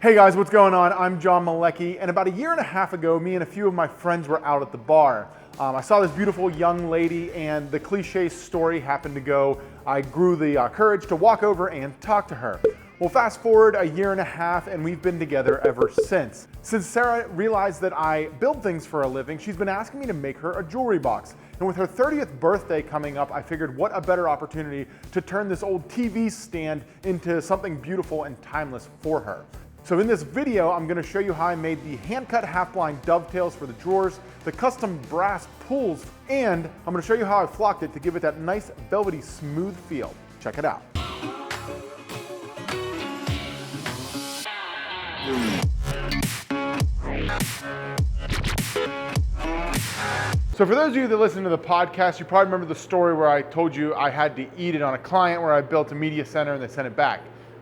Hey guys, what's going on? I'm John Malecki, and about a year and a half ago, me and a few of my friends were out at the bar. I saw this beautiful young lady, and the cliche story happened to go, I grew the courage to walk over and talk to her. Well, fast forward a year and a half, and we've been together ever since. Since Sarah realized that I build things for a living, she's been asking me to make her a jewelry box. And with her 30th birthday coming up, I figured what a better opportunity to turn this old TV stand into something beautiful and timeless for her. So in this video, I'm going to show you how I made the hand-cut half-blind dovetails for the drawers, the custom brass pulls, and I'm going to show you how I flocked it to give it that nice velvety smooth feel. Check it out. So for those of you that listen to the podcast, you probably remember the story where I told you I had to eat it on a client where I built a media center and they sent it back.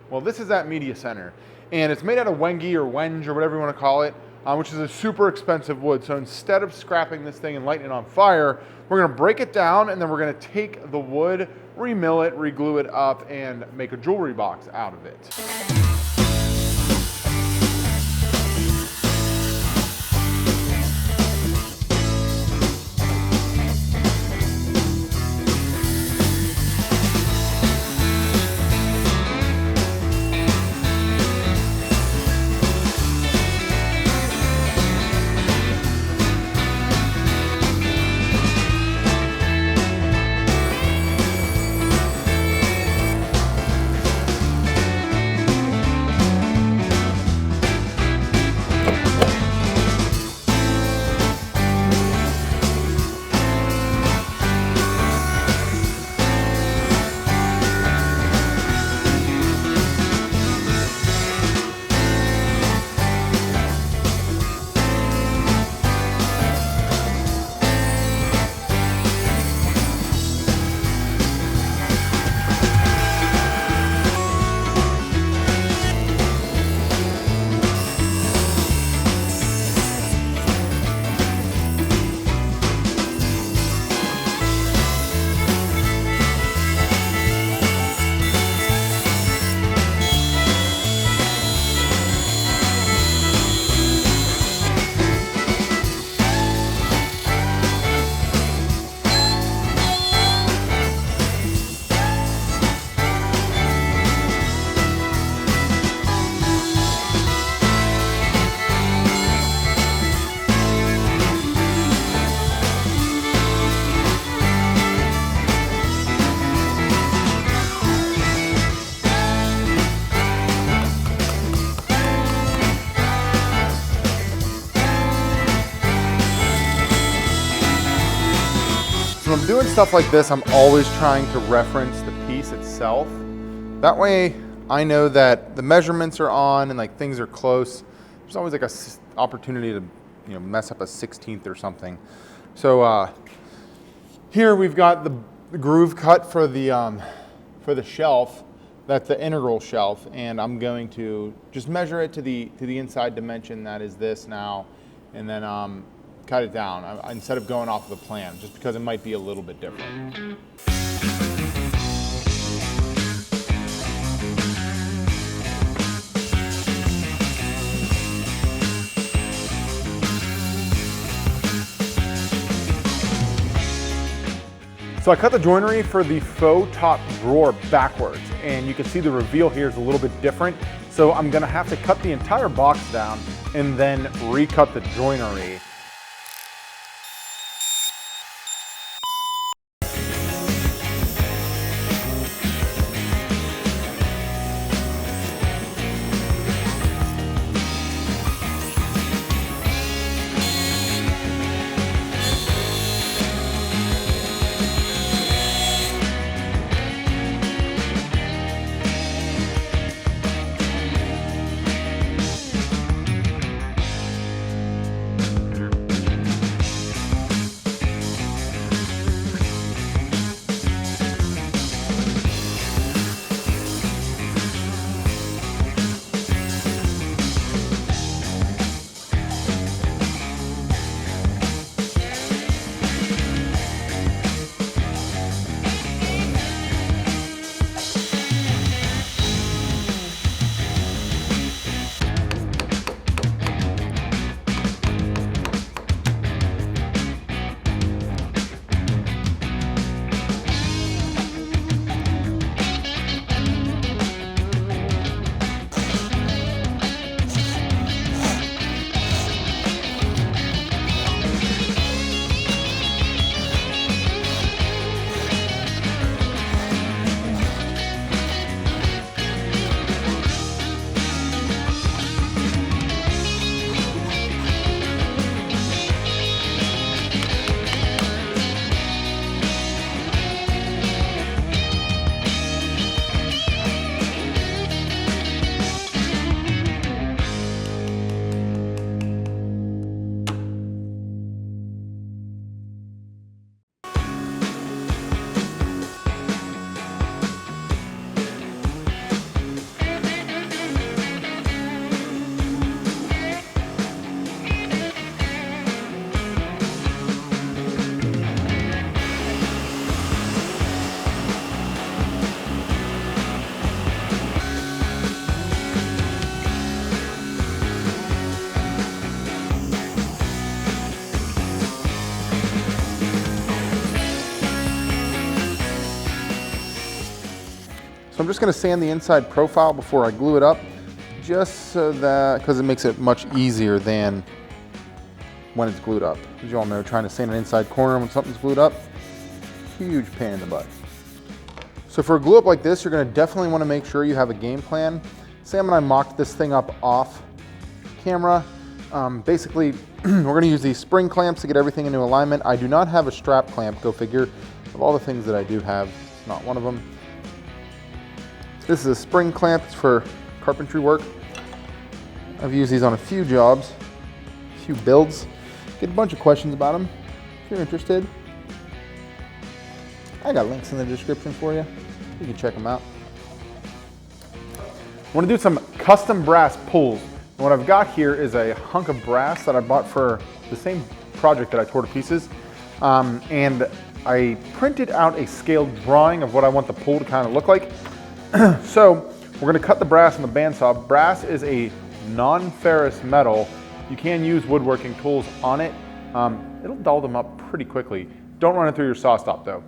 Well, this is that media center. And it's made out of Wenge or Wenge or whatever you want to call it, which is a super expensive wood. So instead of scrapping this thing and lighting it on fire, we're going to break it down and then we're going to take the wood, re-mill it, re-glue it up, and make a jewelry box out of it. When I'm doing stuff like this, I'm always trying to reference the piece itself. That way I know that the measurements are on and like things are close. There's always like a opportunity to mess up a 16th or something. So here we've got the groove cut for the shelf. That's the integral shelf, and I'm going to just measure it to the inside dimension that is this now, and then cut it down instead of going off of the plan, just because it might be a little bit different. So I cut the joinery for the faux top drawer backwards, and you can see the reveal here is a little bit different. So I'm gonna have to cut the entire box down and then recut the joinery. I'm just gonna sand the inside profile before I glue it up, just so that, because it makes it much easier than when it's glued up. As you all know, trying to sand an inside corner when something's glued up, huge pain in the butt. So for a glue up like this, you're gonna definitely wanna make sure you have a game plan. Sam and I mocked this thing up off camera. Basically, we're gonna use these spring clamps to get everything into alignment. I do not have a strap clamp, go figure. Of all the things that I do have, it's not one of them. This is a spring clamp, it's for carpentry work. I've used these on a few jobs, a few builds. Get a bunch of questions about them. If you're interested, I got links in the description for you. You can check them out. I want to do some custom brass pulls. And what I've got here is a hunk of brass that I bought for the same project that I tore to pieces. And I printed out a scaled drawing of what I want the pull to kind of look like. So we're going to cut the brass on the bandsaw. Brass is a non-ferrous metal. You can use woodworking tools on it. It'll dull them up pretty quickly. Don't run it through your saw stop though.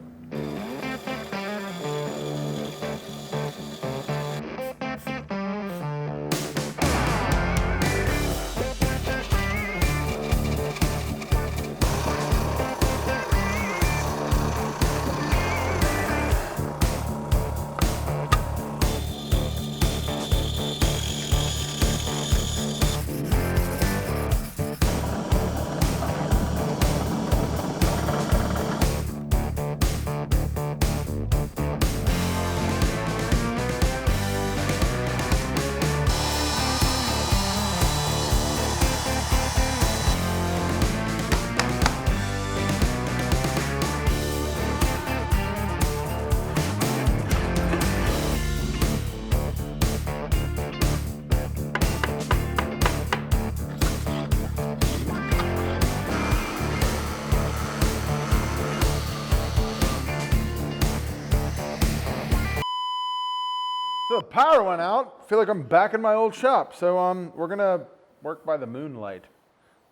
So the power went out. I feel like I'm back in my old shop. So we're gonna work by the moonlight,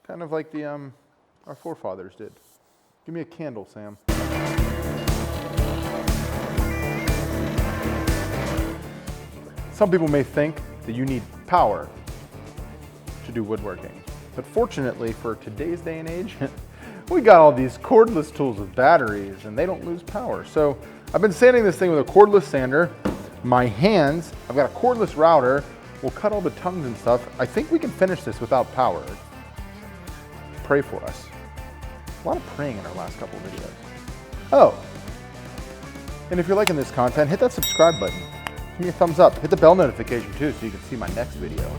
kind of like the our forefathers did. Give me a candle, Sam. Some people may think that you need power to do woodworking, but fortunately for today's day and age, we got all these cordless tools with batteries, and they don't lose power. So I've been sanding this thing with a cordless sander. My hands, I've got a cordless router. We'll cut all the tongues and stuff. I think we can finish this without power. Pray for us. A lot of praying in our last couple of videos. Oh, and if you're liking this content, hit that subscribe button. Give me a thumbs up. Hit the bell notification too so you can see my next video.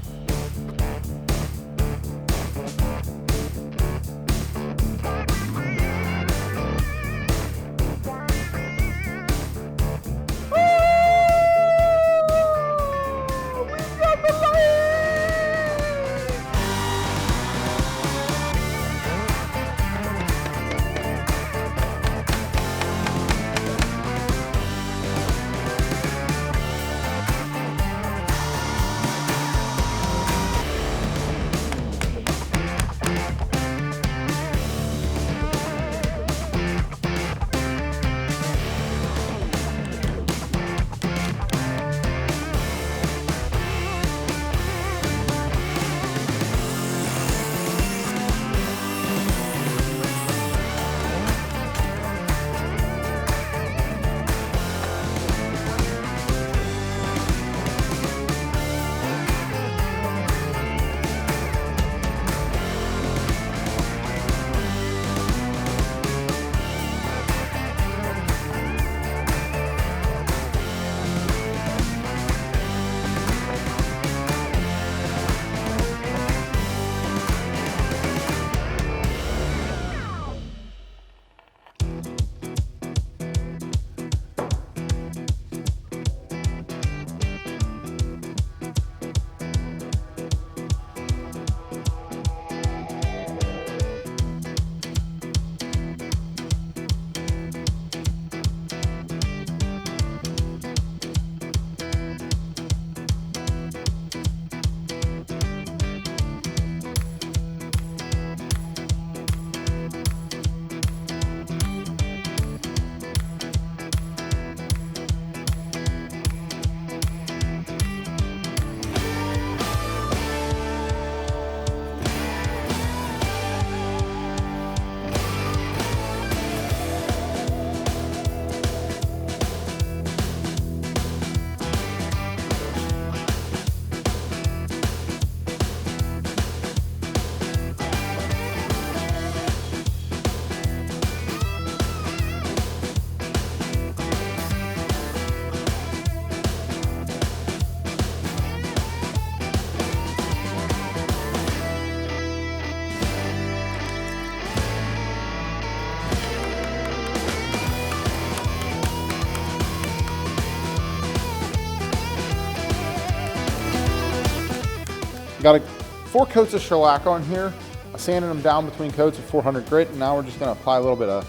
Got 4 coats of shellac on here. I sanded them down between coats with 400 grit, and now we're just gonna apply a little bit of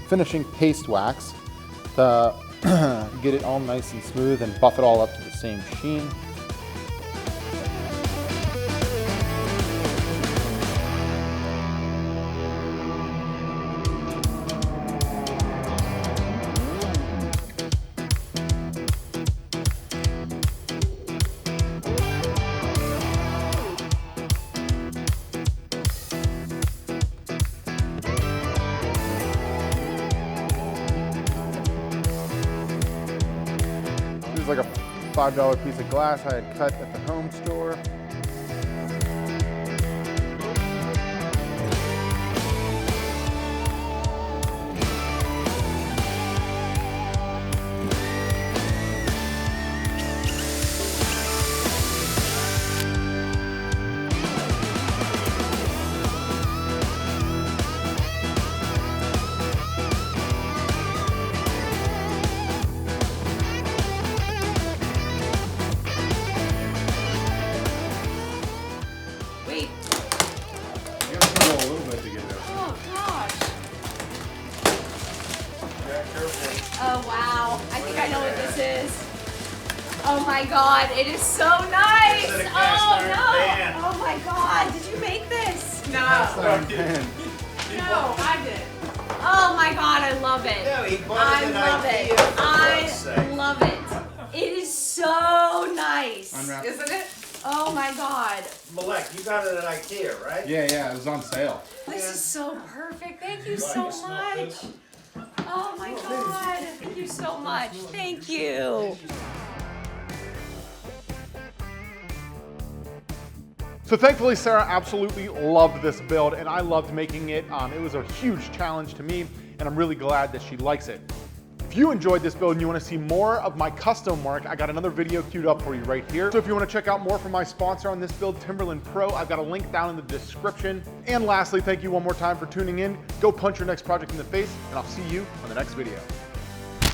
finishing paste wax to get it all nice and smooth and buff it all up to the same sheen. Like a $5 piece of glass I had cut at the home store. Oh wow, I think I know what this is. Oh my god, it is so nice! Oh no! Oh my god, did you make this? No. No, I did. Oh my god, I love it. No, he bought it I love it. I love it. It is so nice. Isn't it? Oh my god. Malecki, you got it at IKEA, right? Yeah, it was on sale. This is so perfect. Thank you so much. Oh my god. Thank you so much. Thank you. So thankfully, Sarah absolutely loved this build, and I loved making it. It was a huge challenge to me, and I'm really glad that she likes it. If you enjoyed this build and you want to see more of my custom work, I got another video queued up for you right here. So if you want to check out more from my sponsor on this build, Timberland Pro, I've got a link down in the description. And lastly, thank you one more time for tuning in. Go punch your next project in the face, and I'll see you on the next video.